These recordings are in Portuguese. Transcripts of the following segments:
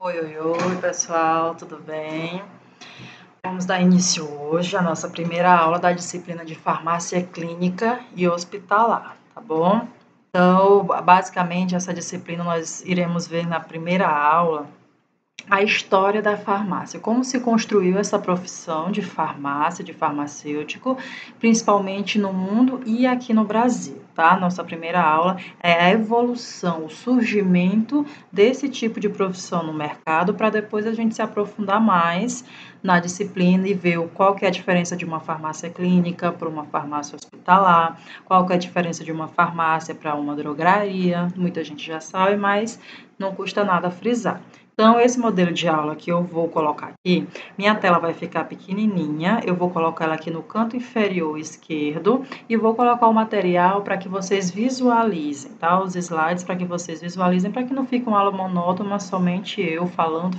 Oi, pessoal, tudo bem? Vamos dar início hoje à nossa primeira aula da disciplina de farmácia clínica e hospitalar, tá bom? Então, basicamente, essa disciplina nós iremos ver na primeira aula a história da farmácia, como se construiu essa profissão de farmácia, de farmacêutico, principalmente no mundo e aqui no Brasil, tá? Nossa primeira aula é a evolução, o surgimento desse tipo de profissão no mercado, para depois a gente se aprofundar mais na disciplina e ver qual que é a diferença de uma farmácia clínica para uma farmácia hospitalar, qual que é a diferença de uma farmácia para uma drogaria, muita gente já sabe, mas não custa nada frisar. Então, esse modelo de aula que eu vou colocar aqui, minha tela vai ficar pequenininha, eu vou colocar ela aqui no canto inferior esquerdo e vou colocar o material para que vocês visualizem, tá? Os slides para que vocês visualizem, para que não fique uma aula monótona, somente eu falando,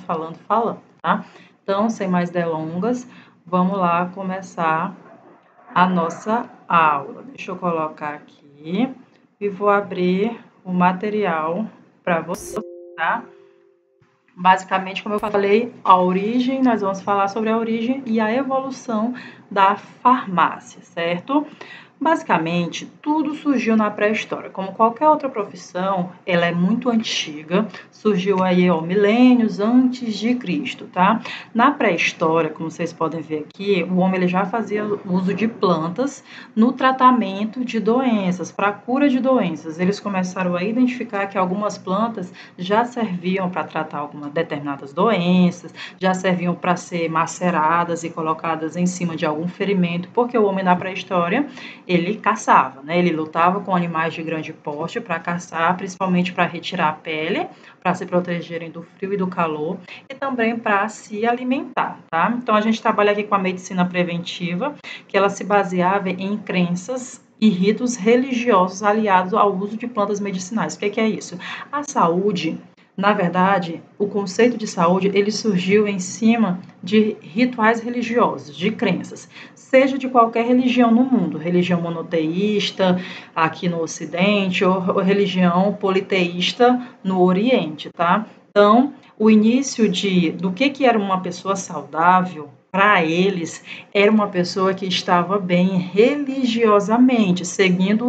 tá? Então, sem mais delongas, vamos lá começar a nossa aula. Deixa eu colocar aqui e vou abrir o material para vocês, tá? Basicamente, como eu falei, a origem, nós vamos falar sobre a origem e a evolução da farmácia, certo? Basicamente, tudo surgiu na pré-história. Como qualquer outra profissão, ela é muito antiga, surgiu aí, milênios antes de Cristo, tá? Na pré-história, como vocês podem ver aqui, o homem ele já fazia uso de plantas no tratamento de doenças, para a cura de doenças. Eles começaram a identificar que algumas plantas já serviam para tratar algumas determinadas doenças, já serviam para ser maceradas e colocadas em cima de algum ferimento, porque o homem na pré-história ele caçava, né? Ele lutava com animais de grande porte para caçar, principalmente para retirar a pele, para se protegerem do frio e do calor, e também para se alimentar, tá? Então, a gente trabalha aqui com a medicina preventiva, que ela se baseava em crenças e ritos religiosos aliados ao uso de plantas medicinais. O que é isso? A saúde, na verdade, o conceito de saúde, ele surgiu em cima de rituais religiosos, de crenças, seja de qualquer religião no mundo, religião monoteísta aqui no Ocidente ou religião politeísta no Oriente, tá? Então, o início do que era uma pessoa saudável, para eles, era uma pessoa que estava bem religiosamente, seguindo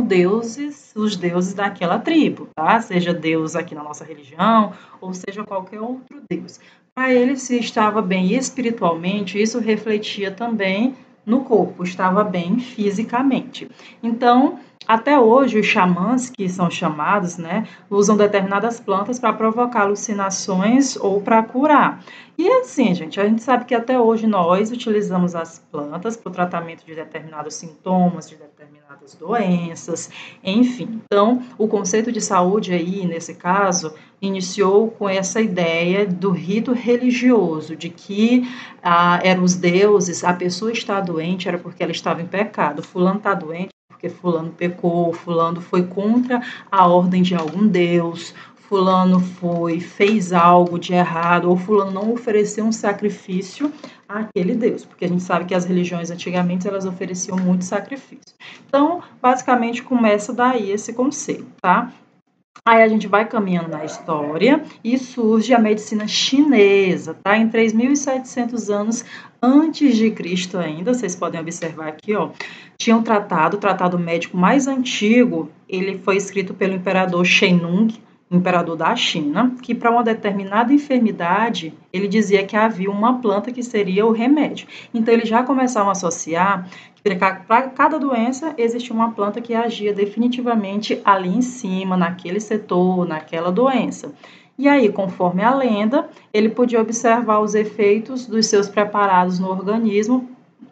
os deuses daquela tribo, tá? Seja Deus aqui na nossa religião, ou seja qualquer outro Deus. Para eles, se estava bem espiritualmente, isso refletia também no corpo, estava bem fisicamente. Então, até hoje, os xamãs, que são chamados, né, usam determinadas plantas para provocar alucinações ou para curar. E assim, gente, a gente sabe que até hoje nós utilizamos as plantas para o tratamento de determinados sintomas, de determinadas doenças, enfim. Então, o conceito de saúde aí, nesse caso, iniciou com essa ideia do rito religioso, de que eram os deuses, a pessoa está doente era porque ela estava em pecado, fulano está doente porque fulano pecou, fulano foi contra a ordem de algum deus, fulano fez algo de errado, ou fulano não ofereceu um sacrifício àquele Deus, porque a gente sabe que as religiões antigamente elas ofereciam muito sacrifício. Então, basicamente começa daí esse conceito, tá? Aí a gente vai caminhando na história e surge a medicina chinesa, tá? Em 3.700 anos antes de Cristo ainda, vocês podem observar aqui, tinha um tratado, o tratado médico mais antigo, ele foi escrito pelo imperador Shennong, imperador da China, que para uma determinada enfermidade, ele dizia que havia uma planta que seria o remédio. Então, eles já começaram a associar que para cada doença existia uma planta que agia definitivamente ali em cima, naquele setor, naquela doença. E aí, conforme a lenda, ele podia observar os efeitos dos seus preparados no organismo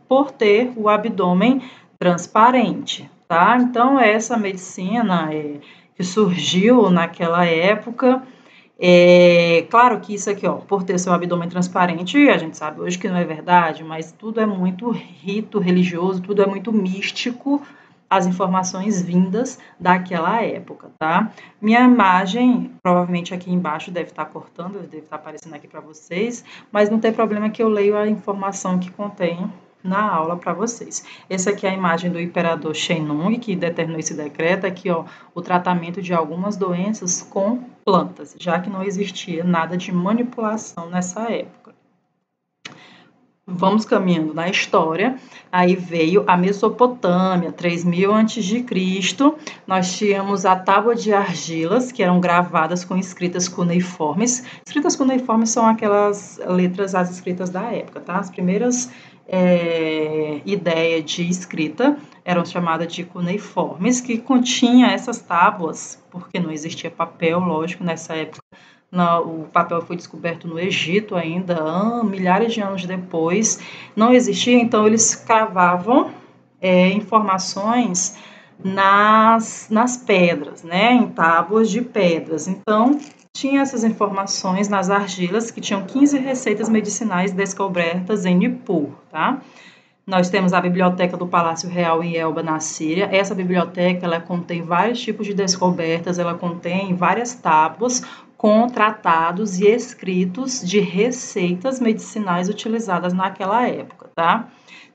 por ter o abdômen transparente, tá? Então, essa medicina que surgiu naquela época. Claro que isso aqui, por ter seu abdômen transparente, a gente sabe hoje que não é verdade, mas tudo é muito rito religioso, tudo é muito místico, as informações vindas daquela época, tá? Minha imagem, provavelmente aqui embaixo deve estar cortando, deve estar aparecendo aqui para vocês, mas não tem problema que eu leio a informação que contém na aula para vocês. Essa aqui é a imagem do imperador Shennong, que determinou esse decreto, aqui, o tratamento de algumas doenças com plantas, já que não existia nada de manipulação nessa época. Vamos caminhando na história, aí veio a Mesopotâmia, 3000 a.C., nós tínhamos a tábua de argilas, que eram gravadas com escritas cuneiformes. Escritas cuneiformes são aquelas letras, as escritas da época, tá? As primeiras ideias de escrita eram chamadas de cuneiformes, que continha essas tábuas, porque não existia papel, lógico, nessa época. O papel foi descoberto no Egito ainda, milhares de anos depois. Não existia, então eles cravavam informações nas pedras, né, em tábuas de pedras. Então, tinha essas informações nas argilas, que tinham 15 receitas medicinais descobertas em Nippur, tá? Nós temos a Biblioteca do Palácio Real em Elba, na Síria. Essa biblioteca, ela contém vários tipos de descobertas, ela contém várias tábuas com tratados e escritos de receitas medicinais utilizadas naquela época, tá?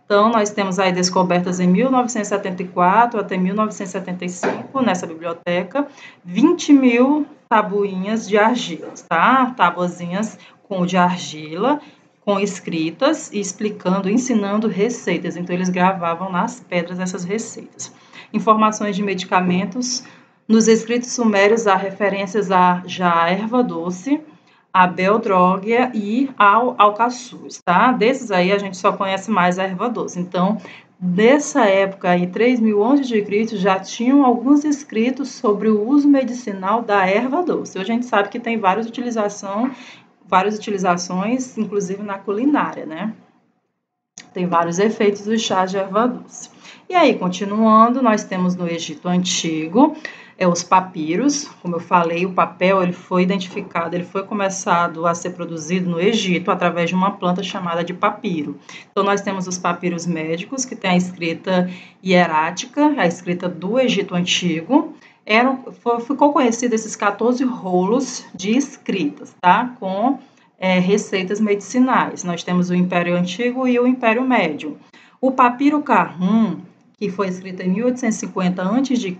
Então, nós temos aí descobertas em 1974 até 1975, nessa biblioteca, 20 mil tabuinhas de argilas, tá? Tabuazinhas de argila, com escritas e explicando, ensinando receitas. Então, eles gravavam nas pedras essas receitas. Informações de medicamentos. Nos escritos sumérios, há referências já à erva doce, a beldrógia e ao alcaçuz, tá? Desses aí, a gente só conhece mais a erva doce. Então, nessa época aí, 3000 a.C., já tinham alguns escritos sobre o uso medicinal da erva doce. Hoje a gente sabe que tem várias utilizações, inclusive na culinária, né? Tem vários efeitos do chá de erva doce. E aí, continuando, nós temos no Egito Antigo, os papiros. Como eu falei, o papel ele foi identificado, ele foi começado a ser produzido no Egito através de uma planta chamada de papiro. Então, nós temos os papiros médicos, que tem a escrita hierática, a escrita do Egito Antigo. Ficou conhecido esses 14 rolos de escritas, tá? Com receitas medicinais. Nós temos o Império Antigo e o Império Médio. O papiro Carrum, que foi escrito em 1850 a.C.,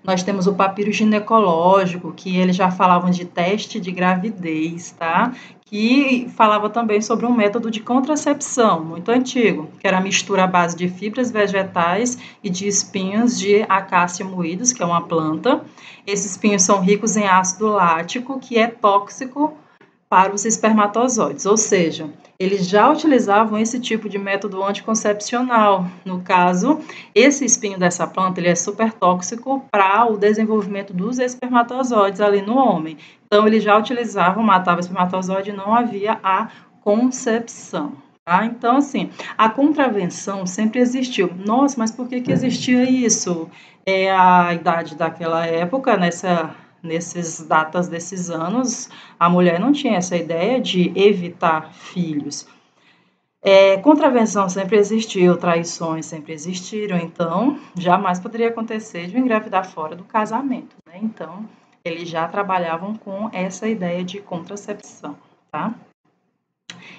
nós temos o papiro ginecológico, que eles já falavam de teste de gravidez, tá? Que falava também sobre um método de contracepção muito antigo, que era a mistura à base de fibras vegetais e de espinhos de acácia moídos, que é uma planta. Esses espinhos são ricos em ácido lático, que é tóxico para os espermatozoides, ou seja, eles já utilizavam esse tipo de método anticoncepcional. No caso, esse espinho dessa planta ele é super tóxico para o desenvolvimento dos espermatozoides ali no homem. Então, eles já utilizavam, matavam o espermatozoide e não havia a concepção. Tá? Então, assim, a contravenção sempre existiu. Nossa, mas por que existia isso? É a idade daquela época, nessas datas desses anos, a mulher não tinha essa ideia de evitar filhos. Contravenção sempre existiu, traições sempre existiram, então jamais poderia acontecer de engravidar fora do casamento, né? Então, eles já trabalhavam com essa ideia de contracepção, tá?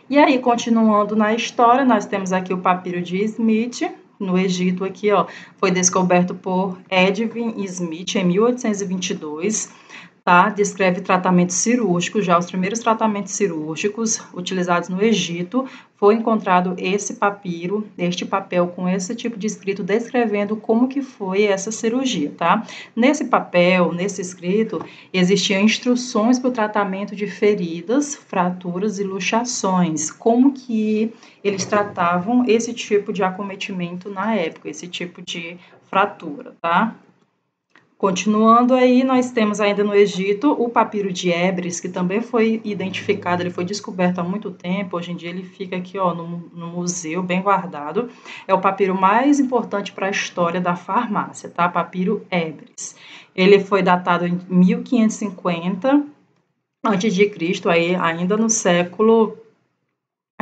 E aí, continuando na história, nós temos aqui o papiro de Smith, no Egito aqui, ó, foi descoberto por Edwin Smith em 1822, tá? Descreve tratamentos cirúrgicos, já os primeiros tratamentos cirúrgicos utilizados no Egito, foi encontrado esse papiro, este papel com esse tipo de escrito descrevendo como que foi essa cirurgia, tá? Nesse papel, nesse escrito, existiam instruções para o tratamento de feridas, fraturas e luxações, como que eles tratavam esse tipo de acometimento na época, esse tipo de fratura, tá? Continuando aí, nós temos ainda no Egito o papiro de Ebris, que também foi identificado, ele foi descoberto há muito tempo, hoje em dia ele fica aqui ó, no museu, bem guardado. É o papiro mais importante para a história da farmácia, tá? Papiro Ebris. Ele foi datado em 1550 a.C., aí ainda no século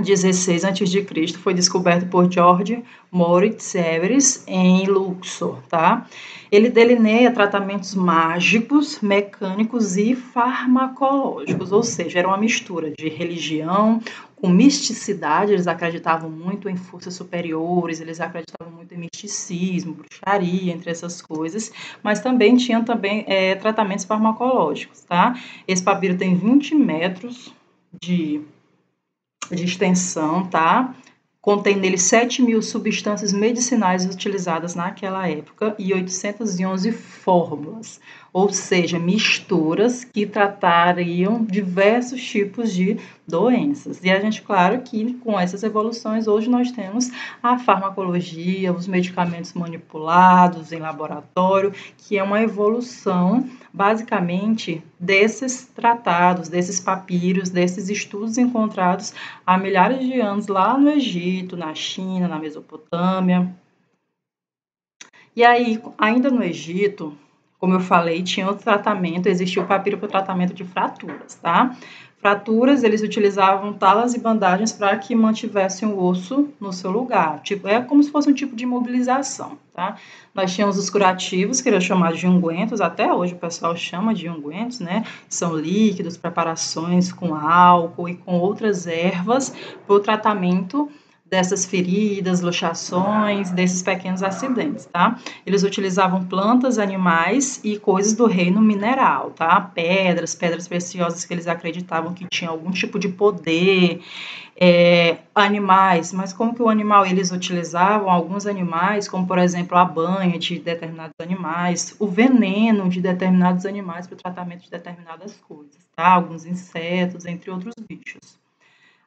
16 a.C., foi descoberto por George Moritz Everest em Luxor, tá? Ele delineia tratamentos mágicos, mecânicos e farmacológicos, ou seja, era uma mistura de religião com misticidade. Eles acreditavam muito em forças superiores, eles acreditavam muito em misticismo, bruxaria, entre essas coisas, mas também tinham tratamentos farmacológicos, tá? Esse papiro tem 20 metros de extensão, tá? Contém nele 7.000 substâncias medicinais utilizadas naquela época e 811 fórmulas, ou seja, misturas que tratariam diversos tipos de doenças. E a gente, claro que com essas evoluções, hoje nós temos a farmacologia, os medicamentos manipulados em laboratório, que é uma evolução basicamente desses tratados, desses papiros, desses estudos encontrados há milhares de anos lá no Egito, na China, na Mesopotâmia. E aí, ainda no Egito, como eu falei, tinha outro tratamento, existia o papiro para o tratamento de fraturas, tá? Fraturas, eles utilizavam talas e bandagens para que mantivessem o osso no seu lugar. Tipo, é como se fosse um tipo de imobilização, tá? Nós tínhamos os curativos, que eram chamados de ungüentos, até hoje o pessoal chama de ungüentos, né? São líquidos, preparações com álcool e com outras ervas para o tratamento dessas feridas, luxações, desses pequenos acidentes, tá? Eles utilizavam plantas, animais e coisas do reino mineral, tá? Pedras preciosas que eles acreditavam que tinham algum tipo de poder, animais, mas como que o animal eles utilizavam? Alguns animais, como por exemplo a banha de determinados animais, o veneno de determinados animais para o tratamento de determinadas coisas, tá? Alguns insetos, entre outros bichos.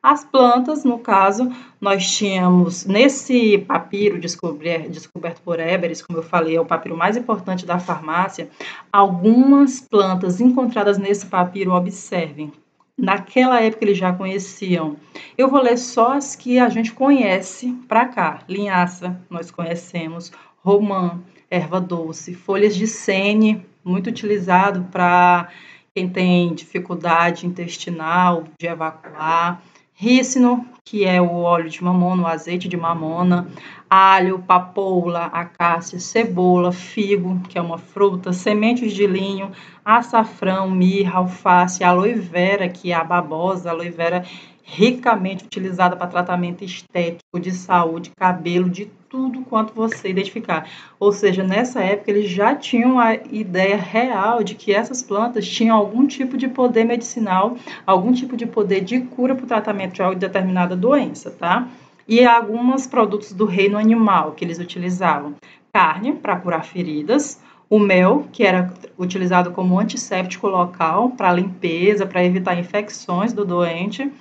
As plantas, no caso, nós tínhamos, nesse papiro descoberto por Everest, como eu falei, é o papiro mais importante da farmácia, algumas plantas encontradas nesse papiro, observem, naquela época eles já conheciam. Eu vou ler só as que a gente conhece para cá. Linhaça, nós conhecemos, romã, erva doce, folhas de sene, muito utilizado para quem tem dificuldade intestinal, de evacuar. Rícino, que é o óleo de mamona, o azeite de mamona, alho, papoula, acácia, cebola, figo, que é uma fruta, sementes de linho, açafrão, mirra, alface, aloe vera, que é a babosa, aloe vera ricamente utilizada para tratamento estético, de saúde, cabelo, de tudo quanto você identificar. Ou seja, nessa época eles já tinham a ideia real de que essas plantas tinham algum tipo de poder medicinal, algum tipo de poder de cura para o tratamento de determinada doença, tá? E alguns produtos do reino animal que eles utilizavam. Carne, para curar feridas, o mel, que era utilizado como antisséptico local, para limpeza, para evitar infecções do doente,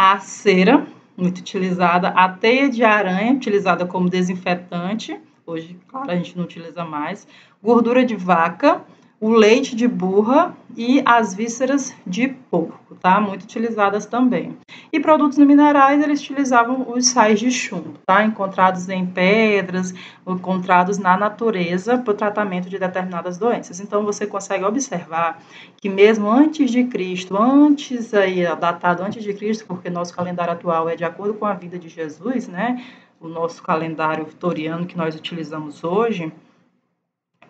a cera, muito utilizada, a teia de aranha, utilizada como desinfetante, hoje, claro, a gente não utiliza mais, gordura de vaca, o leite de burra e as vísceras de porco, tá? Muito utilizadas também. E produtos minerais, eles utilizavam os sais de chumbo, tá? Encontrados em pedras, encontrados na natureza para o tratamento de determinadas doenças. Então, você consegue observar que mesmo antes de Cristo, datado antes de Cristo, porque nosso calendário atual é de acordo com a vida de Jesus, né? O nosso calendário vitoriano que nós utilizamos hoje,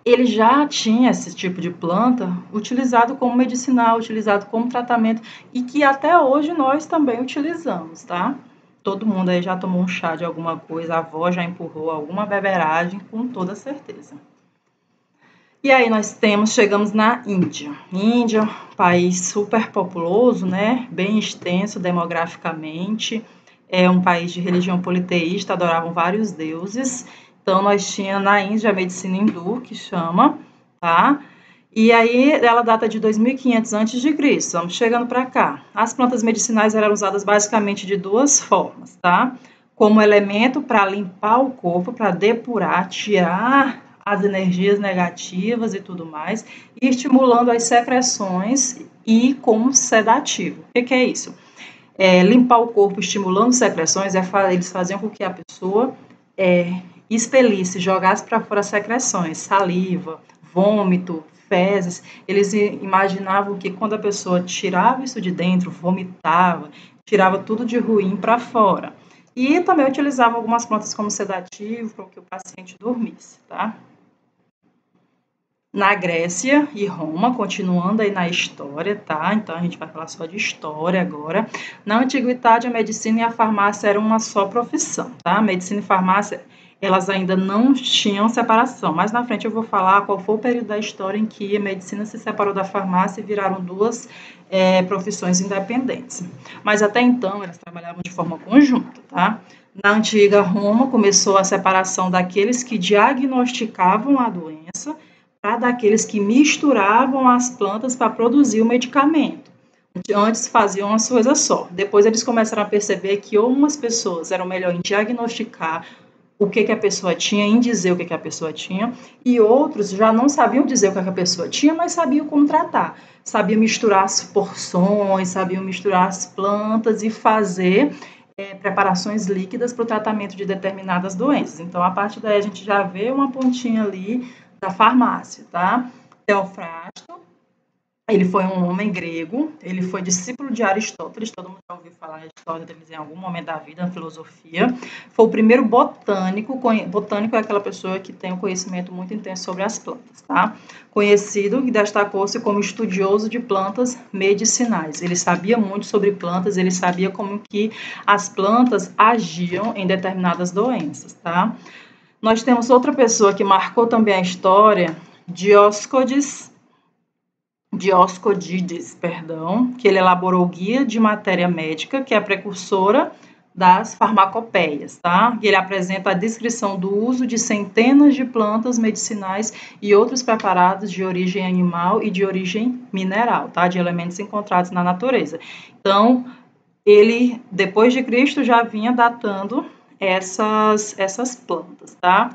ele já tinha esse tipo de planta utilizado como medicinal, utilizado como tratamento, e que até hoje nós também utilizamos, tá? Todo mundo aí já tomou um chá de alguma coisa, a avó já empurrou alguma beberagem, com toda certeza. E aí chegamos na Índia. Índia, país super populoso, né? Bem extenso demograficamente, é um país de religião politeísta, adoravam vários deuses. Então, nós tínhamos na Índia a medicina hindu, que chama, tá? E aí, ela data de 2500 a.C., vamos chegando para cá. As plantas medicinais eram usadas basicamente de duas formas, tá? Como elemento para limpar o corpo, para depurar, tirar as energias negativas e tudo mais, e estimulando as secreções e como sedativo. O que é isso? Limpar o corpo estimulando secreções, eles faziam com que a pessoa expelisse, jogasse para fora secreções, saliva, vômito, fezes, eles imaginavam que quando a pessoa tirava isso de dentro, vomitava, tirava tudo de ruim para fora. E também utilizavam algumas plantas como sedativo para que o paciente dormisse, tá? Na Grécia e Roma, continuando aí na história, tá? Então a gente vai falar só de história agora. Na antiguidade, a medicina e a farmácia eram uma só profissão, tá? A medicina e farmácia, elas ainda não tinham separação, mas na frente eu vou falar qual foi o período da história em que a medicina se separou da farmácia e viraram duas profissões independentes. Mas até então, elas trabalhavam de forma conjunta, tá? Na antiga Roma, começou a separação daqueles que diagnosticavam a doença para daqueles que misturavam as plantas para produzir o medicamento. Antes faziam uma coisa só. Depois eles começaram a perceber que umas pessoas eram melhor em diagnosticar o que a pessoa tinha, em dizer o que a pessoa tinha, e outros já não sabiam dizer o que a pessoa tinha, mas sabiam como tratar. Sabiam misturar as porções, sabiam misturar as plantas e fazer preparações líquidas para o tratamento de determinadas doenças. Então, a partir daí, a gente já vê uma pontinha ali da farmácia, tá? Teofrasto, ele foi um homem grego, ele foi discípulo de Aristóteles, todo mundo já ouviu falar de Aristóteles em algum momento da vida, na filosofia. Foi o primeiro botânico é aquela pessoa que tem um conhecimento muito intenso sobre as plantas, tá? Conhecido e destacou-se como estudioso de plantas medicinais. Ele sabia muito sobre plantas, ele sabia como que as plantas agiam em determinadas doenças, tá? Nós temos outra pessoa que marcou também a história, Dioscorides, que ele elaborou o Guia de Matéria Médica, que é a precursora das farmacopeias, tá? Ele apresenta a descrição do uso de centenas de plantas medicinais e outros preparados de origem animal e de origem mineral, tá? De elementos encontrados na natureza. Então, ele, depois de Cristo, já vinha datando essas plantas, tá?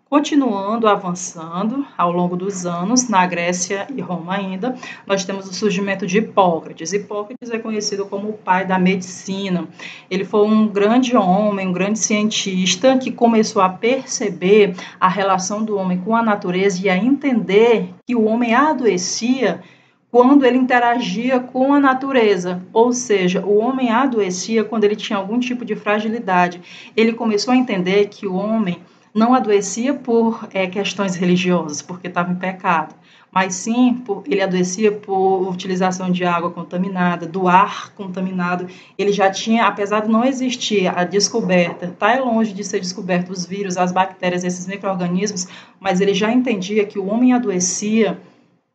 Continuando, avançando ao longo dos anos, na Grécia e Roma ainda, nós temos o surgimento de Hipócrates. Hipócrates é conhecido como o pai da medicina. Ele foi um grande homem, um grande cientista que começou a perceber a relação do homem com a natureza e a entender que o homem adoecia quando ele interagia com a natureza, ou seja, o homem adoecia quando ele tinha algum tipo de fragilidade. Ele começou a entender que o homem não adoecia por questões religiosas, porque estava em pecado, mas sim, ele adoecia por utilização de água contaminada, do ar contaminado. Ele já tinha, apesar de não existir a descoberta, está longe de ser descoberto os vírus, as bactérias, esses micro-organismos, mas ele já entendia que o homem adoecia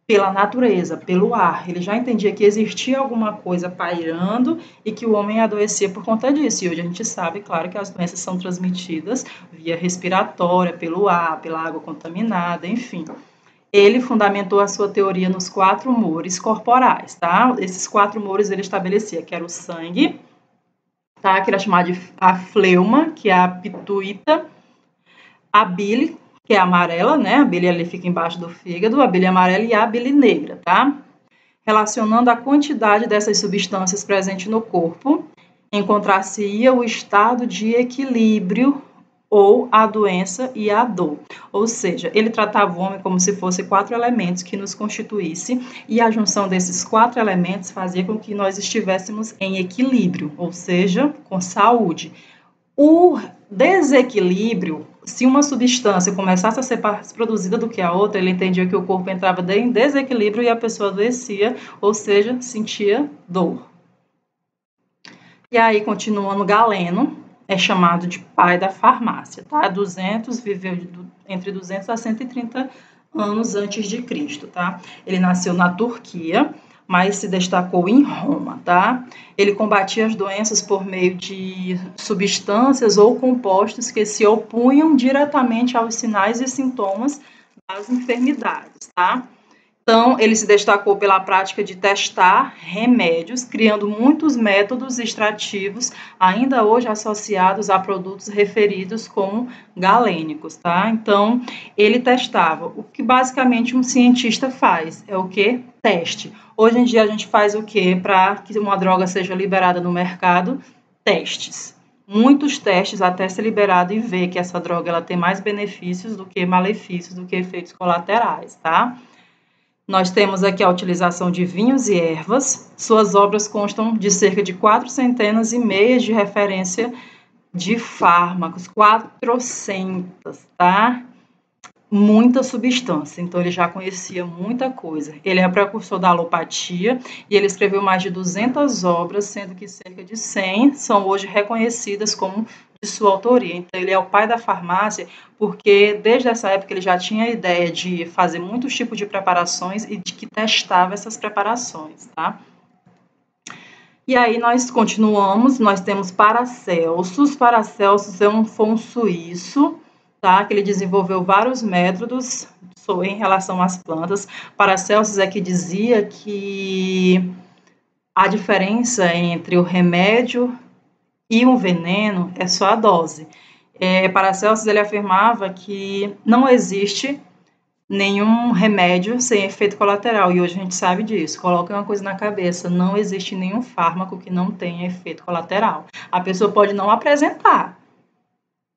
pela natureza, pelo ar. Ele já entendia que existia alguma coisa pairando e que o homem adoecia por conta disso. E hoje a gente sabe, claro, que as doenças são transmitidas via respiratória, pelo ar, pela água contaminada, enfim. Ele fundamentou a sua teoria nos 4 humores corporais, tá? Esses 4 humores ele estabelecia, que era o sangue, tá? Que era chamado de a fleuma, que é a pituita, a bile, que é amarela, né? A bile ali fica embaixo do fígado, a bile amarela e a bile negra, tá? Relacionando a quantidade dessas substâncias presentes no corpo, encontrar-se-ia o estado de equilíbrio ou a doença e a dor. Ou seja, ele tratava o homem como se fossem 4 elementos que nos constituíssem, e a junção desses 4 elementos fazia com que nós estivéssemos em equilíbrio, ou seja, com saúde. O desequilíbrio, se uma substância começasse a ser mais produzida do que a outra, ele entendia que o corpo entrava em desequilíbrio e a pessoa adoecia, ou seja, sentia dor. E aí, continuando, Galeno é chamado de pai da farmácia, tá? Viveu entre 200 a 130 anos antes de Cristo, tá? Ele nasceu na Turquia, mas se destacou em Roma, tá? Ele combatia as doenças por meio de substâncias ou compostos que se opunham diretamente aos sinais e sintomas das enfermidades, tá? Então, ele se destacou pela prática de testar remédios, criando muitos métodos extrativos, ainda hoje associados a produtos referidos como galênicos, tá? Então, ele testava. O que basicamente um cientista faz é o quê? Teste. Hoje em dia a gente faz o quê para que uma droga seja liberada no mercado? Testes. Muitos testes até ser liberado e ver que essa droga ela tem mais benefícios do que malefícios, do que efeitos colaterais, tá? Nós temos aqui a utilização de vinhos e ervas. Suas obras constam de cerca de 450 de referência de fármacos, 400, tá? Muita substância, então ele já conhecia muita coisa. Ele é precursor da alopatia e ele escreveu mais de 200 obras, sendo que cerca de 100 são hoje reconhecidas como de sua autoria. Então ele é o pai da farmácia, porque desde essa época ele já tinha a ideia de fazer muitos tipos de preparações e de que testava essas preparações, tá? E aí nós continuamos, nós temos Paracelsus. Paracelsus foi um suíço, tá? Que ele desenvolveu vários métodos em relação às plantas. Paracelsus é que dizia que a diferença entre o remédio e o veneno é só a dose. Paracelsus ele afirmava que não existe nenhum remédio sem efeito colateral, e hoje a gente sabe disso. Coloca uma coisa na cabeça, não existe nenhum fármaco que não tenha efeito colateral. A pessoa pode não apresentar,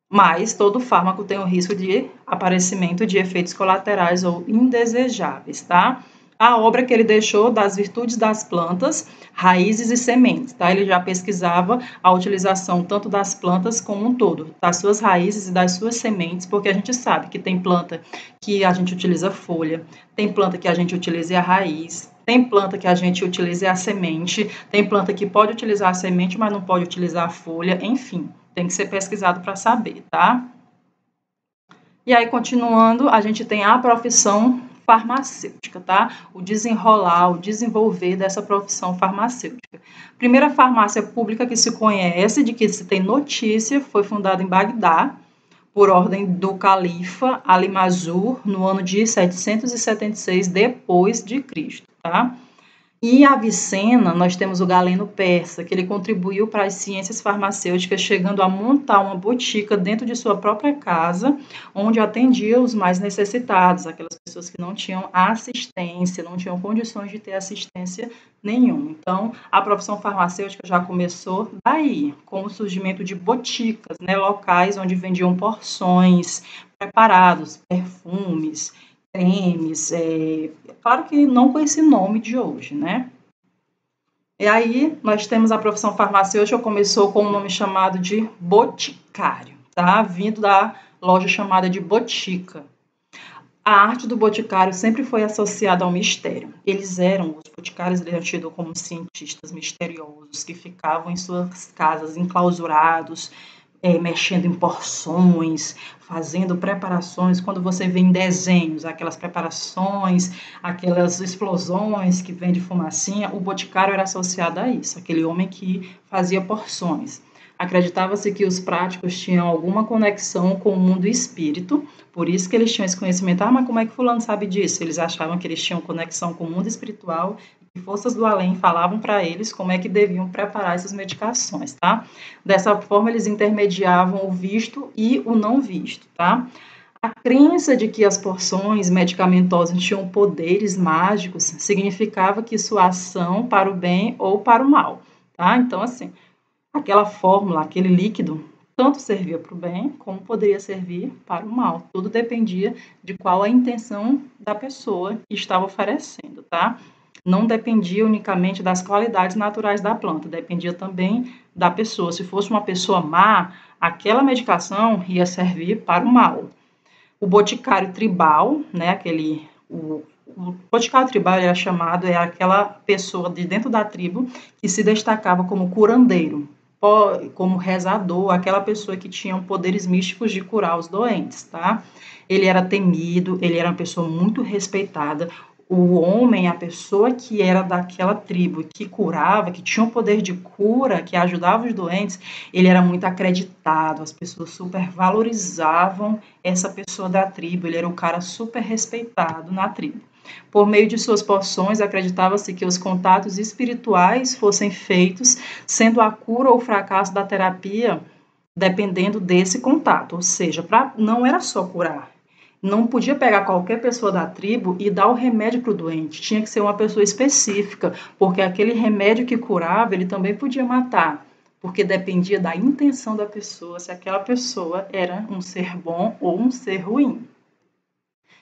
mas todo fármaco tem o risco de aparecimento de efeitos colaterais ou indesejáveis, tá? A obra que ele deixou das virtudes das plantas, raízes e sementes, tá? Ele já pesquisava a utilização tanto das plantas como um todo, das suas raízes e das suas sementes, porque a gente sabe que tem planta que a gente utiliza a folha, tem planta que a gente utiliza a raiz, tem planta que a gente utiliza a semente, tem planta que pode utilizar a semente, mas não pode utilizar a folha, enfim, tem que ser pesquisado para saber, tá? E aí, continuando, a gente tem a profissão farmacêutica, tá? O desenrolar, o desenvolver dessa profissão farmacêutica. Primeira farmácia pública que se conhece, de que se tem notícia, foi fundada em Bagdá, por ordem do califa Al-Mansur, no ano de 776 depois de Cristo, tá? E em Avicena, nós temos o Galeno Persa, que ele contribuiu para as ciências farmacêuticas, chegando a montar uma botica dentro de sua própria casa, onde atendia os mais necessitados, aquelas pessoas que não tinham assistência, não tinham condições de ter assistência nenhuma. Então, a profissão farmacêutica já começou daí, com o surgimento de boticas, né, locais onde vendiam porções, preparados, perfumes, cremes, claro que não com esse nome de hoje, né? E aí, nós temos a profissão farmacêutica, começou com um nome chamado de boticário, tá? Vindo da loja chamada de botica. A arte do boticário sempre foi associada ao mistério. Os boticários eram tidos como cientistas misteriosos que ficavam em suas casas enclausurados, mexendo em porções, fazendo preparações. Quando você vê em desenhos aquelas preparações, aquelas explosões que vem de fumacinha, o boticário era associado a isso, aquele homem que fazia porções. Acreditava-se que os práticos tinham alguma conexão com o mundo espírito, por isso que eles tinham esse conhecimento. Ah, mas como é que fulano sabe disso? Eles achavam que eles tinham conexão com o mundo espiritual e forças do além falavam para eles como é que deviam preparar essas medicações, tá? Dessa forma, eles intermediavam o visto e o não visto, tá? A crença de que as porções medicamentosas tinham poderes mágicos significava que sua ação para o bem ou para o mal, tá? Então, assim, aquela fórmula, aquele líquido, tanto servia para o bem como poderia servir para o mal. Tudo dependia de qual a intenção da pessoa que estava oferecendo, tá? Não dependia unicamente das qualidades naturais da planta, dependia também da pessoa. Se fosse uma pessoa má, aquela medicação ia servir para o mal. O boticário tribal, né, o boticário tribal era chamado, é aquela pessoa de dentro da tribo que se destacava como curandeiro, como rezador, aquela pessoa que tinha poderes místicos de curar os doentes, tá? Ele era temido, ele era uma pessoa muito respeitada. O homem, a pessoa que era daquela tribo, que curava, que tinha o poder de cura, que ajudava os doentes, ele era muito acreditado, as pessoas super valorizavam essa pessoa da tribo, ele era um cara super respeitado na tribo. Por meio de suas porções, acreditava-se que os contatos espirituais fossem feitos, sendo a cura ou o fracasso da terapia dependendo desse contato, ou seja, não era só curar. Não podia pegar qualquer pessoa da tribo e dar o remédio para o doente. Tinha que ser uma pessoa específica, porque aquele remédio que curava, ele também podia matar, porque dependia da intenção da pessoa, se aquela pessoa era um ser bom ou um ser ruim.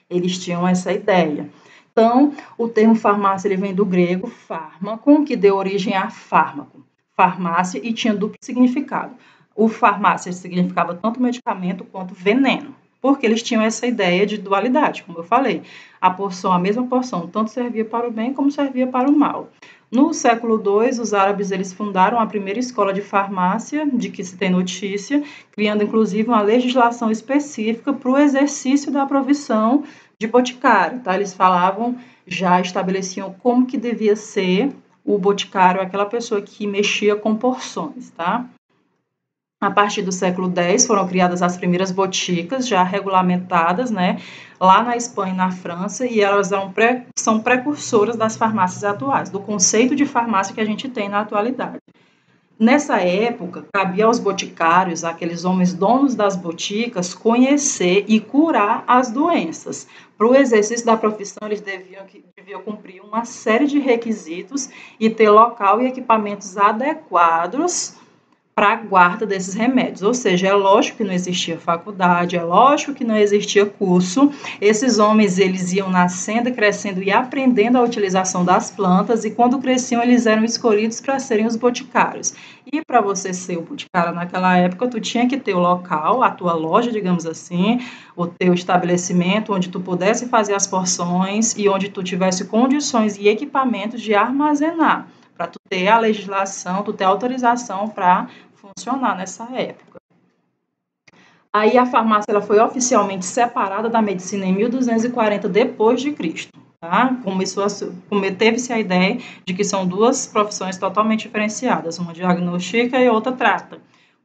Eles tinham essa ideia. Então, o termo farmácia ele vem do grego fármaco, que deu origem a fármaco, farmácia, e tinha duplo significado. O farmácia significava tanto medicamento quanto veneno, porque eles tinham essa ideia de dualidade, como eu falei. A mesma porção, tanto servia para o bem como servia para o mal. No século II, os árabes eles fundaram a primeira escola de farmácia, de que se tem notícia, criando inclusive uma legislação específica para o exercício da profissão de boticário, tá? Eles falavam, já estabeleciam como que devia ser o boticário, aquela pessoa que mexia com porções, tá? A partir do século X foram criadas as primeiras boticas, já regulamentadas, né, lá na Espanha e na França, e elas são precursoras das farmácias atuais, do conceito de farmácia que a gente tem na atualidade. Nessa época, cabia aos boticários, aqueles homens donos das boticas, conhecer e curar as doenças. Para o exercício da profissão, eles deviam cumprir uma série de requisitos e ter local e equipamentos adequados para a guarda desses remédios. Ou seja, é lógico que não existia faculdade, é lógico que não existia curso. Esses homens, eles iam nascendo, crescendo e aprendendo a utilização das plantas, e quando cresciam, eles eram escolhidos para serem os boticários. E para você ser o boticário naquela época, tu tinha que ter o local, a tua loja, digamos assim, o teu estabelecimento, onde tu pudesse fazer as porções e onde tu tivesse condições e equipamentos de armazenar, para tu ter a legislação, tu ter autorização para funcionar nessa época. Aí a farmácia ela foi oficialmente separada da medicina em 1240 depois de Cristo, tá? Teve-se a ideia de que são duas profissões totalmente diferenciadas, uma diagnostica e outra trata.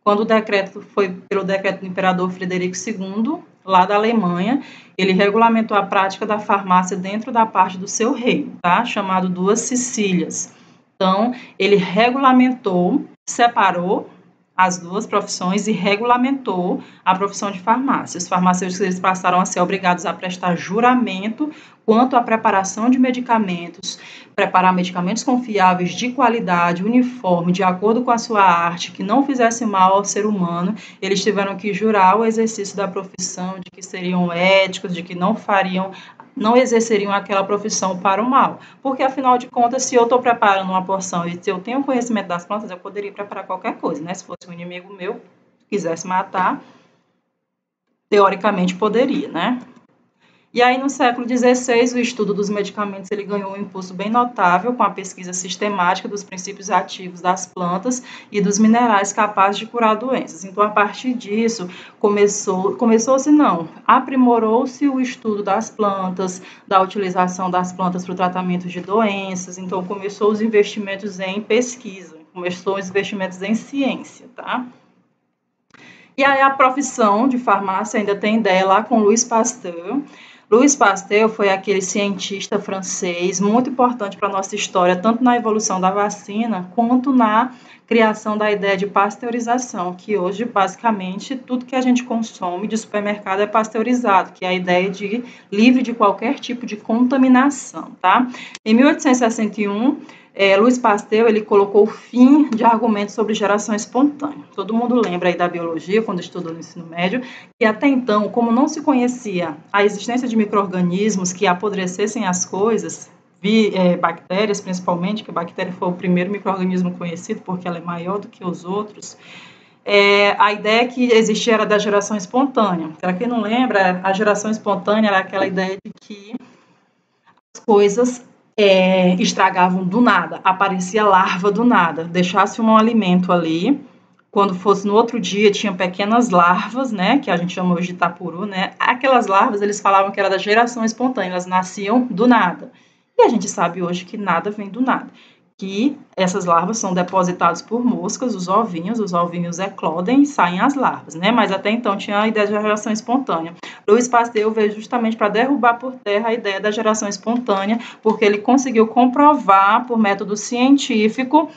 Quando o decreto foi pelo decreto do imperador Frederico II, lá da Alemanha, ele regulamentou a prática da farmácia dentro da parte do seu reino, tá? Chamado Duas Sicílias. Então, ele regulamentou, separou as duas profissões e regulamentou a profissão de farmácia. Os farmacêuticos eles passaram a ser obrigados a prestar juramento quanto à preparação de medicamentos, preparar medicamentos confiáveis, de qualidade, uniforme, de acordo com a sua arte, que não fizesse mal ao ser humano. Eles tiveram que jurar o exercício da profissão, de que seriam éticos, de que não exerceriam aquela profissão para o mal. Porque, afinal de contas, se eu estou preparando uma porção e se eu tenho conhecimento das plantas, eu poderia preparar qualquer coisa, né? Se fosse um inimigo meu, quisesse matar, teoricamente poderia, né? E aí, no século XVI, o estudo dos medicamentos ele ganhou um impulso bem notável com a pesquisa sistemática dos princípios ativos das plantas e dos minerais capazes de curar doenças. Então, a partir disso, aprimorou-se o estudo das plantas, da utilização das plantas para o tratamento de doenças. Então, começou os investimentos em pesquisa, começou os investimentos em ciência, tá? E aí, a profissão de farmácia ainda tem ideia lá com Louis Pasteur. Louis Pasteur foi aquele cientista francês muito importante para a nossa história, tanto na evolução da vacina, quanto na criação da ideia de pasteurização, que hoje, basicamente, tudo que a gente consome de supermercado é pasteurizado, que é a ideia de livre de qualquer tipo de contaminação, tá? Em 1861, Louis Pasteur ele colocou o fim de argumentos sobre geração espontânea. Todo mundo lembra aí da biologia, quando estudou no ensino médio, que até então, como não se conhecia a existência de micro-organismos que apodrecessem as coisas, bactérias principalmente, que a bactéria foi o primeiro micro-organismo conhecido porque ela é maior do que os outros, a ideia que existia era da geração espontânea. Para quem não lembra, a geração espontânea era aquela ideia de que as coisas estragavam do nada, aparecia larva do nada, deixasse um alimento ali, quando fosse no outro dia tinha pequenas larvas, né, que a gente chama hoje de tapuru, né, aquelas larvas eles falavam que era da geração espontânea, elas nasciam do nada, e a gente sabe hoje que nada vem do nada, que essas larvas são depositadas por moscas, os ovinhos eclodem e saem as larvas, né? Mas até então tinha a ideia de geração espontânea. Louis Pasteur veio justamente para derrubar por terra a ideia da geração espontânea, porque ele conseguiu comprovar, por método científico,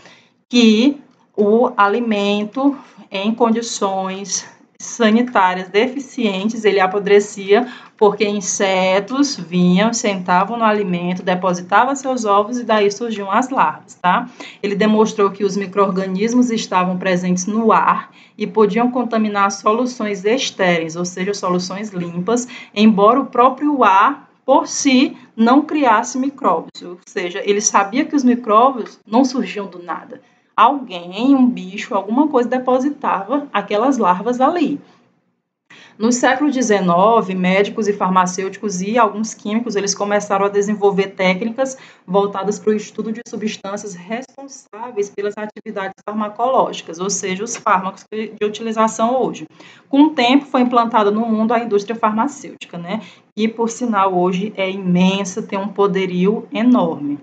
que o alimento em condições sanitárias deficientes, ele apodrecia porque insetos vinham, sentavam no alimento, depositavam seus ovos e daí surgiam as larvas, tá? Ele demonstrou que os micro-organismos estavam presentes no ar e podiam contaminar soluções estéreis, ou seja, soluções limpas, embora o próprio ar por si, não criasse micróbios, ou seja, ele sabia que os micróbios não surgiam do nada. Alguém, um bicho, alguma coisa depositava aquelas larvas ali. No século XIX, médicos e farmacêuticos e alguns químicos, eles começaram a desenvolver técnicas voltadas para o estudo de substâncias responsáveis pelas atividades farmacológicas, ou seja, os fármacos de utilização hoje. Com o tempo, foi implantada no mundo a indústria farmacêutica, né? E, por sinal, hoje é imensa, tem um poderio enorme.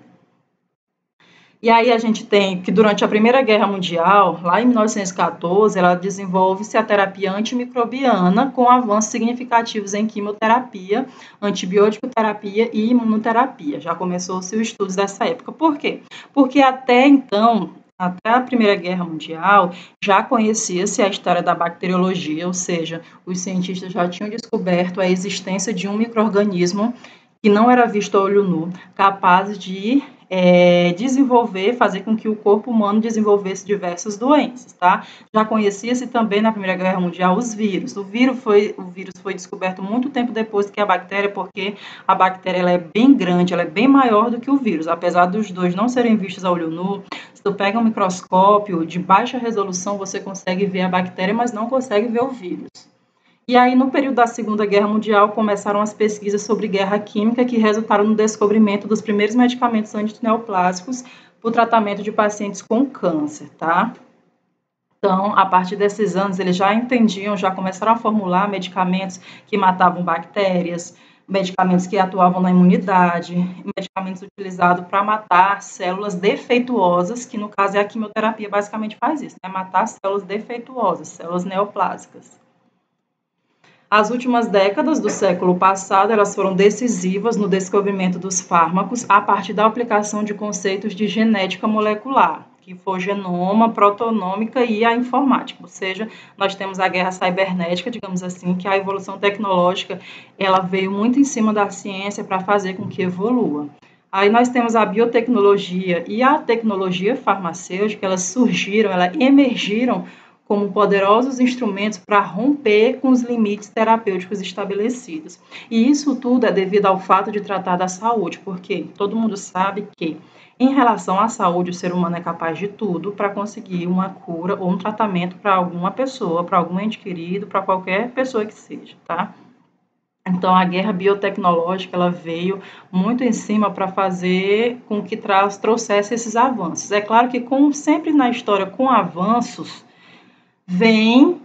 E aí a gente tem que durante a Primeira Guerra Mundial, lá em 1914, ela desenvolve-se a terapia antimicrobiana com avanços significativos em quimioterapia, antibiótico-terapia e imunoterapia. Já começou-se os estudos dessa época. Por quê? Porque até então, até a Primeira Guerra Mundial, já conhecia-se a história da bacteriologia, ou seja, os cientistas já tinham descoberto a existência de um micro-organismo que não era visto a olho nu, capaz de desenvolver, fazer com que o corpo humano desenvolvesse diversas doenças, tá? Já conhecia-se também na Primeira Guerra Mundial os vírus. O vírus foi descoberto muito tempo depois que a bactéria, porque a bactéria ela é bem grande, ela é bem maior do que o vírus. Apesar dos dois não serem vistos a olho nu, se tu pega um microscópio de baixa resolução, você consegue ver a bactéria, mas não consegue ver o vírus. E aí, no período da Segunda Guerra Mundial, começaram as pesquisas sobre guerra química que resultaram no descobrimento dos primeiros medicamentos antineoplásicos para o tratamento de pacientes com câncer, tá? Então, a partir desses anos, eles já entendiam, já começaram a formular medicamentos que matavam bactérias, medicamentos que atuavam na imunidade, medicamentos utilizados para matar células defeituosas, que no caso é a quimioterapia, basicamente faz isso, né? Matar células defeituosas, células neoplásicas. As últimas décadas do século passado, elas foram decisivas no descobrimento dos fármacos a partir da aplicação de conceitos de genética molecular, que foi genoma, proteonômica e a informática, ou seja, nós temos a guerra cibernética, digamos assim, que a evolução tecnológica, ela veio muito em cima da ciência para fazer com que evolua. Aí nós temos a biotecnologia e a tecnologia farmacêutica, elas surgiram, elas emergiram como poderosos instrumentos para romper com os limites terapêuticos estabelecidos. E isso tudo é devido ao fato de tratar da saúde, porque todo mundo sabe que, em relação à saúde, o ser humano é capaz de tudo para conseguir uma cura ou um tratamento para alguma pessoa, para algum ente querido, para qualquer pessoa que seja, tá? Então, a guerra biotecnológica, ela veio muito em cima para fazer com que trouxesse esses avanços. É claro que, como sempre na história, com avanços, vem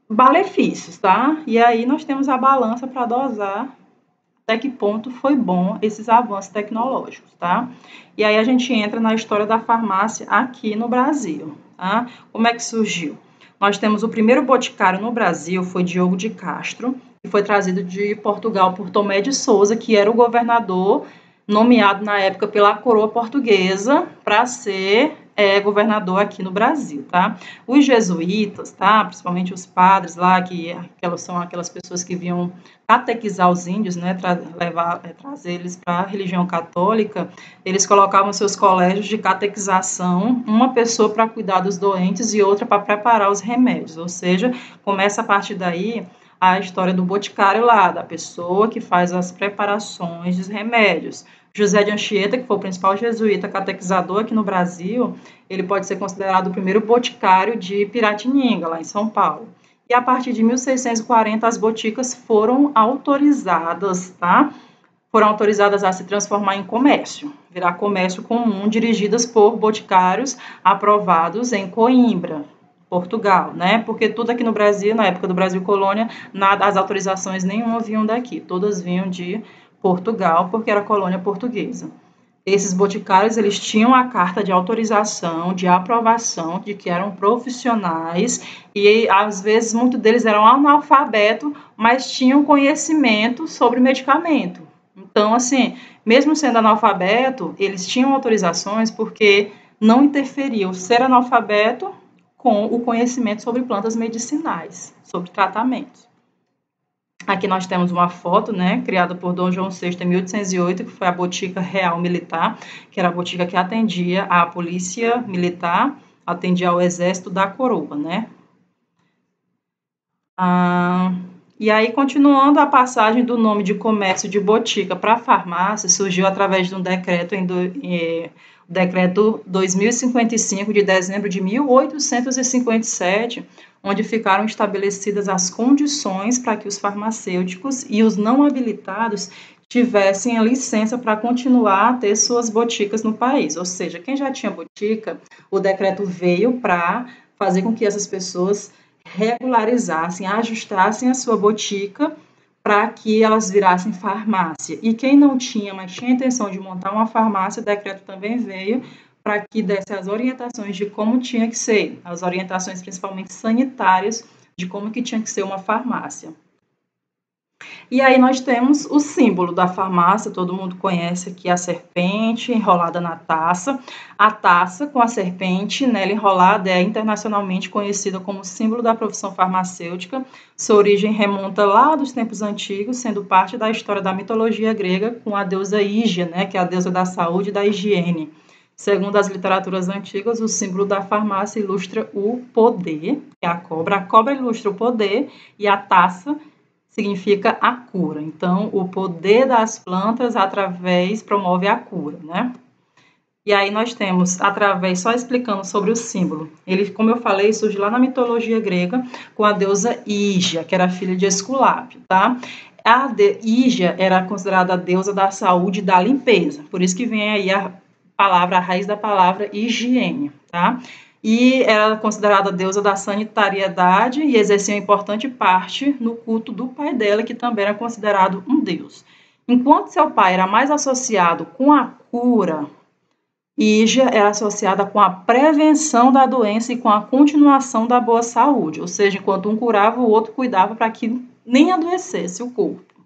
malefícios, tá? E aí nós temos a balança para dosar até que ponto foi bom esses avanços tecnológicos, tá? E aí a gente entra na história da farmácia aqui no Brasil, tá? Como é que surgiu? Nós temos o primeiro boticário no Brasil, foi Diogo de Castro, que foi trazido de Portugal por Tomé de Souza, que era o governador nomeado na época pela coroa portuguesa para ser governador aqui no Brasil, tá? Os jesuítas, tá? Principalmente os padres lá, que são aquelas pessoas que vinham catequizar os índios, né? Trazer eles para a religião católica, eles colocavam seus colégios de catequização, uma pessoa para cuidar dos doentes e outra para preparar os remédios, ou seja, começa a partir daí a história do boticário lá, da pessoa que faz as preparações dos remédios. José de Anchieta, que foi o principal jesuíta catequizador aqui no Brasil, ele pode ser considerado o primeiro boticário de Piratininga, lá em São Paulo. E a partir de 1640, as boticas foram autorizadas, tá? Foram autorizadas a se transformar em comércio, virar comércio comum, dirigidas por boticários aprovados em Coimbra, Portugal, né? Porque tudo aqui no Brasil, na época do Brasil Colônia, nada, as autorizações nenhuma vinham daqui, todas vinham de Portugal, porque era colônia portuguesa. Esses boticários, eles tinham a carta de autorização, de aprovação, de que eram profissionais e, às vezes, muitos deles eram analfabetos, mas tinham conhecimento sobre medicamento. Então, assim, mesmo sendo analfabeto, eles tinham autorizações porque não interferia o ser analfabeto com o conhecimento sobre plantas medicinais, sobre tratamentos. Aqui nós temos uma foto, né, criada por Dom João VI em 1808, que foi a Botica Real Militar, que era a botica que atendia à polícia militar, atendia ao exército da coroa, né. E aí, continuando a passagem do nome de comércio de botica para farmácia, surgiu através de um decreto decreto 2055 de dezembro de 1857, onde ficaram estabelecidas as condições para que os farmacêuticos e os não habilitados tivessem a licença para continuar a ter suas boticas no país. Ou seja, quem já tinha botica, o decreto veio para fazer com que essas pessoas regularizassem, ajustassem a sua botica para que elas virassem farmácia. E quem não tinha, mas tinha a intenção de montar uma farmácia, o decreto também veio para que desse as orientações de como tinha que ser, as orientações principalmente sanitárias, de como que tinha que ser uma farmácia. E aí nós temos o símbolo da farmácia, todo mundo conhece aqui a serpente enrolada na taça. A taça com a serpente nela enrolada é internacionalmente conhecida como símbolo da profissão farmacêutica. Sua origem remonta lá dos tempos antigos, sendo parte da história da mitologia grega com a deusa Hígia, né, que é a deusa da saúde e da higiene. Segundo as literaturas antigas, o símbolo da farmácia ilustra o poder, que é a cobra. A cobra ilustra o poder e a taça significa a cura. Então, o poder das plantas promove a cura, né? E aí nós temos, só explicando sobre o símbolo, ele, como eu falei, surge lá na mitologia grega com a deusa Hígia, que era filha de Esculápio, tá? Hígia era considerada a deusa da saúde e da limpeza, por isso que vem aí a raiz da palavra higiene, tá? E era considerada a deusa da sanitariedade e exercia uma importante parte no culto do pai dela, que também era considerado um deus. Enquanto seu pai era mais associado com a cura, Hígia era associada com a prevenção da doença e com a continuação da boa saúde, ou seja, enquanto um curava, o outro cuidava para que nem adoecesse o corpo.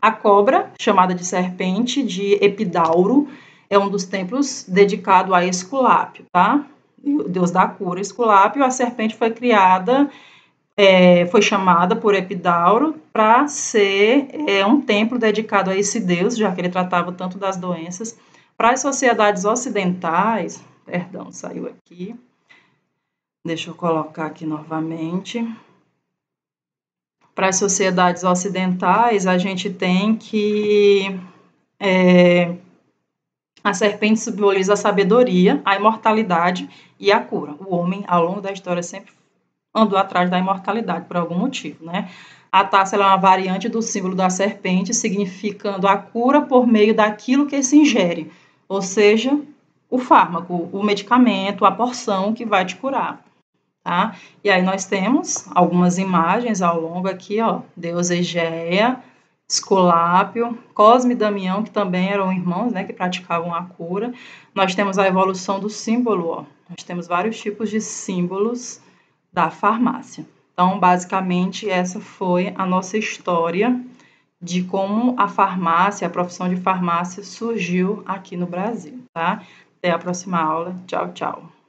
A cobra, chamada de serpente, de Epidauro, é um dos templos dedicado a Esculápio, tá? O deus da cura, Esculápio. A serpente foi criada, foi chamada por Epidauro para ser um templo dedicado a esse deus, já que ele tratava tanto das doenças. Para as sociedades ocidentais, perdão, saiu aqui, deixa eu colocar aqui novamente. Para as sociedades ocidentais, a gente tem que a serpente simboliza a sabedoria, a imortalidade e a cura. O homem, ao longo da história, sempre andou atrás da imortalidade por algum motivo, né? A taça é uma variante do símbolo da serpente, significando a cura por meio daquilo que se ingere, ou seja, o fármaco, o medicamento, a porção que vai te curar, tá? E aí nós temos algumas imagens ao longo aqui, ó, deusa Egeia, Esculápio, Cosme e Damião, que também eram irmãos, né, que praticavam a cura. Nós temos a evolução do símbolo, ó. Nós temos vários tipos de símbolos da farmácia. Então, basicamente, essa foi a nossa história de como a farmácia, a profissão de farmácia surgiu aqui no Brasil, tá? Até a próxima aula. Tchau, tchau.